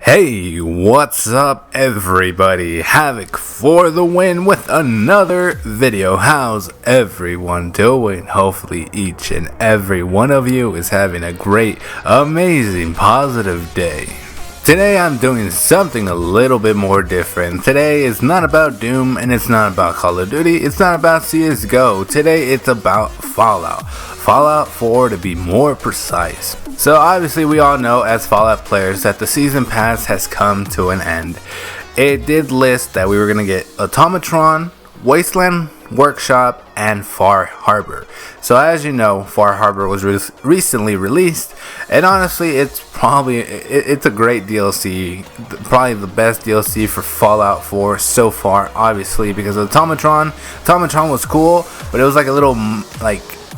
Hey, what's up everybody? Havoc for the win with another video. How's everyone doing? Hopefully each and every one of you is having a great, amazing, positive day. Today I'm doing something a little bit more different. Today is not about Doom and it's not about Call of Duty. It's not about CSGO. Today it's about Fallout. Fallout 4 to be more precise. So obviously we all know as Fallout players that the season pass has come to an end. It did list that we were going to get Automatron, Wasteland, Workshop, and Far Harbor. So as you know, Far Harbor was recently released, and honestly it's a great DLC, probably the best DLC for Fallout 4 so far, obviously, because of Automatron was cool, but it was like a little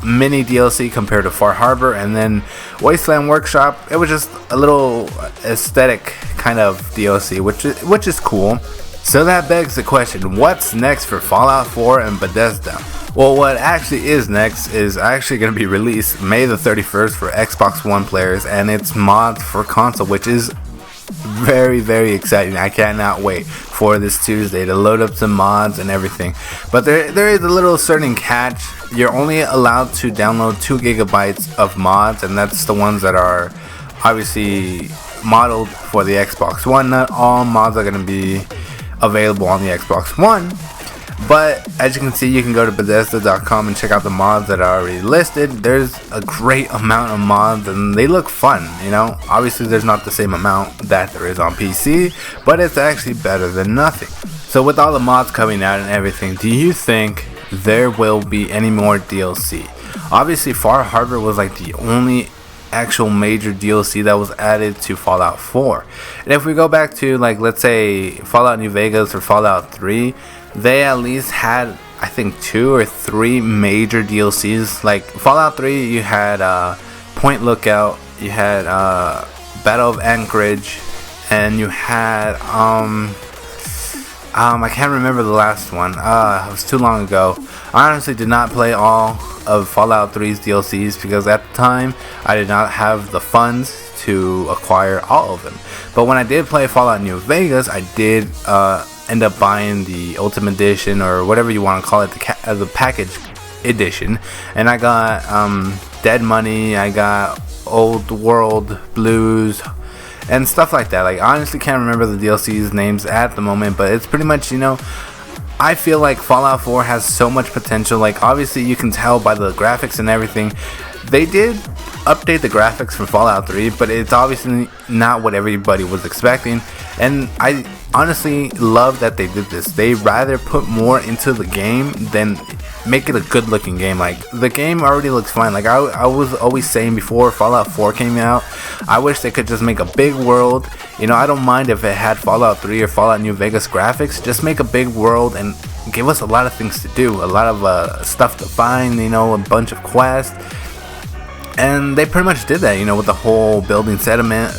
mini DLC compared to Far Harbor. And then Wasteland Workshop, it was just a little aesthetic kind of DLC, which is cool. So that begs the question, what's next for Fallout 4 and Bethesda? Well, what actually is next is actually going to be released May the 31st for Xbox One players, and it's mods for console, which is very, very exciting. I cannot wait for this Tuesday to load up some mods and everything. But there is a little certain catch. You're only allowed to download 2 gigabytes of mods, and that's the ones that are obviously modeled for the Xbox One. Not all mods are going to be available on the Xbox One, but as you can see, you can go to Bethesda.com and check out the mods that are already listed. There's a great amount of mods and they look fun, you know. Obviously there's not the same amount that there is on PC, but it's actually better than nothing. So with all the mods coming out and everything, do you think there will be any more DLC? Obviously Far Harbor was like the only actual major DLC that was added to Fallout 4. And if we go back to, like, let's say Fallout New Vegas or Fallout 3, they at least had, I think, 2 or 3 major DLCs. Like Fallout 3, you had Point Lookout, you had Battle of Anchorage, and you had I can't remember the last one. It was too long ago. I honestly did not play all of Fallout 3's DLCs because at the time I did not have the funds to acquire all of them. But when I did play Fallout New Vegas, I did end up buying the Ultimate Edition, or whatever you want to call it, the package edition. And I got Dead Money, I got Old World Blues, and stuff like that. Like, I honestly can't remember the DLC's names at the moment, but it's pretty much, you know, I feel like Fallout 4 has so much potential. Like, obviously you can tell by the graphics and everything. They did update the graphics for Fallout 3, but it's obviously not what everybody was expecting. And I honestly love that they did this. They rather put more into the game than make it a good looking game. Like, the game already looks fine. Like I was always saying before Fallout 4 came out, I wish they could just make a big world. You know, I don't mind if it had Fallout 3 or Fallout New Vegas graphics. Just make a big world and give us a lot of things to do, a lot of stuff to find, you know, a bunch of quests. And they pretty much did that, you know, with the whole building settlements,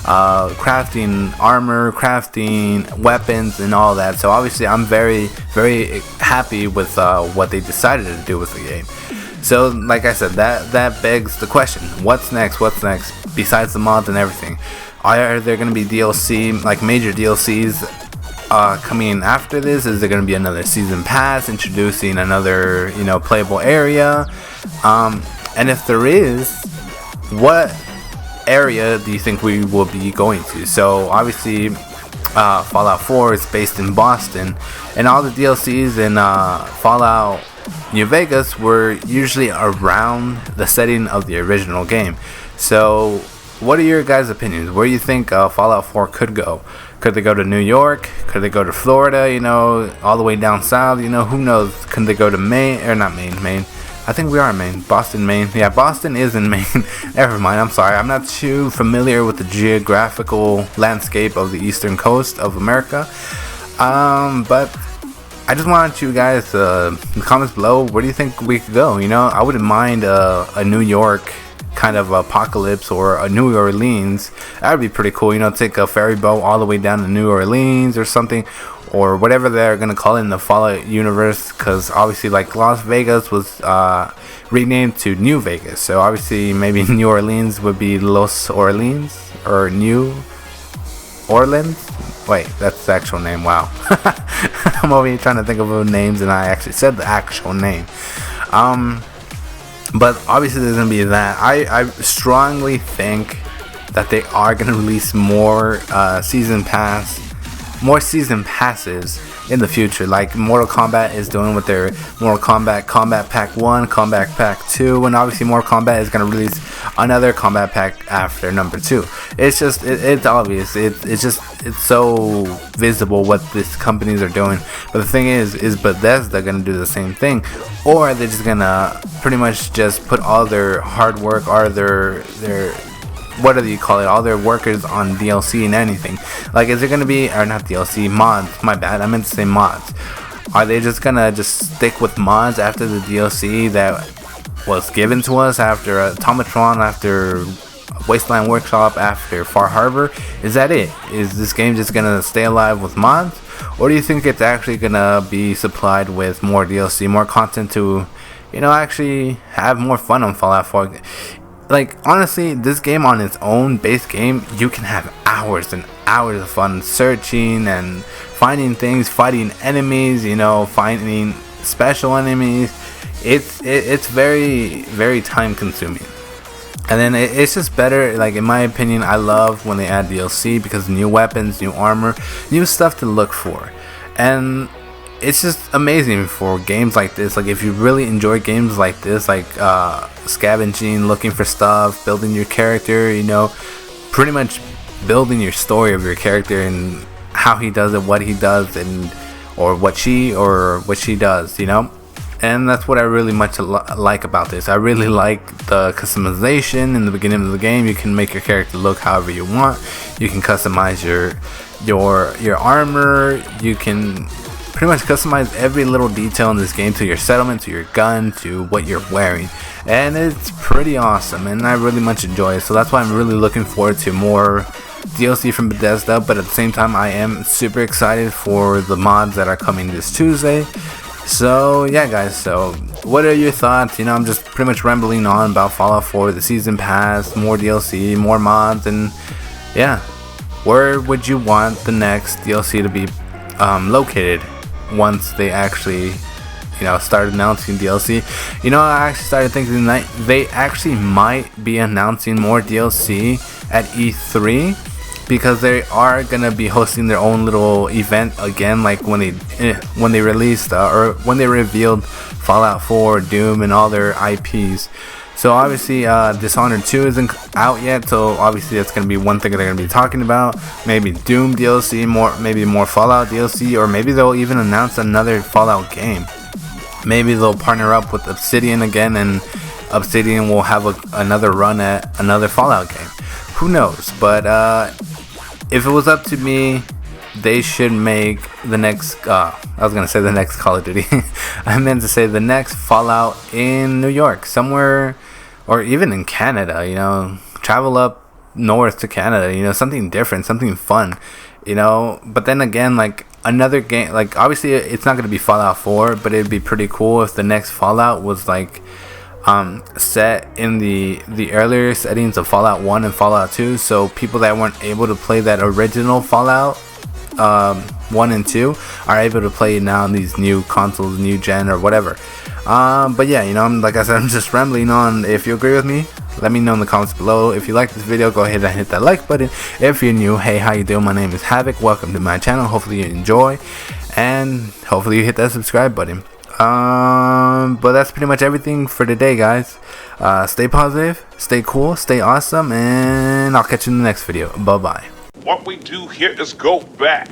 crafting armor, crafting weapons, and all that. So obviously I'm very, very happy with what they decided to do with the game. So like I said, that begs the question, what's next besides the mods and everything? Are there going to be DLC, like major DLCs coming after this? Is there going to be another season pass introducing another, you know, playable area? And if there is, what area do you think we will be going to? So obviously Fallout 4 is based in Boston, and all the DLCs in Fallout New Vegas were usually around the setting of the original game. So what are your guys' opinions? Where do you think Fallout 4 could go? Could they go to New York? Could they go to Florida, you know, all the way down south? You know, who knows? Could they go to Maine? Or not Maine. I think we are in Maine. Boston, Maine. Yeah, Boston is in Maine. Never mind, I'm sorry. I'm not too familiar with the geographical landscape of the eastern coast of America. But I just wanted you guys in the comments below, where do you think we could go? You know, I wouldn't mind a New York kind of apocalypse, or a New Orleans. That would be pretty cool, you know, take a ferry boat all the way down to New Orleans or something. or whatever they're gonna call it in the Fallout universe, because obviously like Las Vegas was renamed to New Vegas, so obviously maybe New Orleans would be Los Orleans or New Orleans. Wait, that's the actual name. Wow. I'm over here trying to think of names and I actually said the actual name. But obviously there's gonna be that. I strongly think that they are gonna release more season passes in the future, like Mortal Kombat is doing with their Mortal Kombat Combat Pack 1, Combat Pack 2, and obviously Mortal Kombat is going to release another Combat Pack after number 2. It's just, it's obvious, it's so visible what these companies are doing. But the thing is Bethesda going to do the same thing, or are they just going to pretty much just put all their hard work, or their what do you call it, all their workers on DLC and anything? Like, is it gonna be, or not DLC, mods, my bad, I meant to say mods. Are they just gonna just stick with mods after the DLC that was given to us after Automatron, after Wasteland Workshop, after Far Harbor? Is that it? Is this game just gonna stay alive with mods? Or do you think it's actually gonna be supplied with more DLC, more content to, you know, actually have more fun on Fallout 4? Like, honestly, this game on its own base game, you can have hours and hours of fun searching and finding things, fighting enemies, you know, finding special enemies. It's very, very time consuming. And then it's just better, like, in my opinion, I love when they add DLC, because new weapons, new armor, new stuff to look for. And it's just amazing for games like this. Like, if you really enjoy games like this, like scavenging, looking for stuff, building your character, you know, pretty much building your story of your character and how he does it, what he does, and or what she does, you know. And that's what I really much like about this. I really like the customization in the beginning of the game. You can make your character look however you want. You can customize your armor. You can pretty much customize every little detail in this game, to your settlement, to your gun, to what you're wearing, and it's pretty awesome, and I really much enjoy it. So that's why I'm really looking forward to more DLC from Bethesda, but at the same time I am super excited for the mods that are coming this Tuesday. So yeah guys, so what are your thoughts? You know, I'm just pretty much rambling on about Fallout 4, the season pass, more DLC, more mods, and yeah, where would you want the next DLC to be located once they actually, you know, start announcing DLC? You know, I actually started thinking that they actually might be announcing more DLC at E3, because they are gonna be hosting their own little event again, like when they released or when they revealed Fallout 4, Doom, and all their IPs. So obviously Dishonored 2 isn't out yet, so obviously that's going to be one thing they're going to be talking about. Maybe Doom DLC, maybe more Fallout DLC, or maybe they'll even announce another Fallout game. Maybe they'll partner up with Obsidian again, and Obsidian will have another run at another Fallout game. Who knows? But if it was up to me, they should make the next, I was going to say the next Call of Duty. I meant to say the next Fallout in New York, somewhere, or even in Canada, you know, travel up north to Canada, you know, something different, something fun, you know. But then again, like another game, like obviously it's not going to be Fallout 4, but it'd be pretty cool if the next Fallout was like set in the earlier settings of Fallout 1 and Fallout 2, so people that weren't able to play that original Fallout 1 and 2 are able to play it now on these new consoles, new gen or whatever. But yeah, you know, like I said, I'm just rambling on. If you agree with me, let me know in the comments below. If you like this video, go ahead and hit that like button. If you're new, hey, how you doing? My name is Havoc. Welcome to my channel. Hopefully you enjoy, and hopefully you hit that subscribe button. But that's pretty much everything for today, guys. Stay positive, stay cool, stay awesome, and I'll catch you in the next video. Bye bye. What we do here is go back.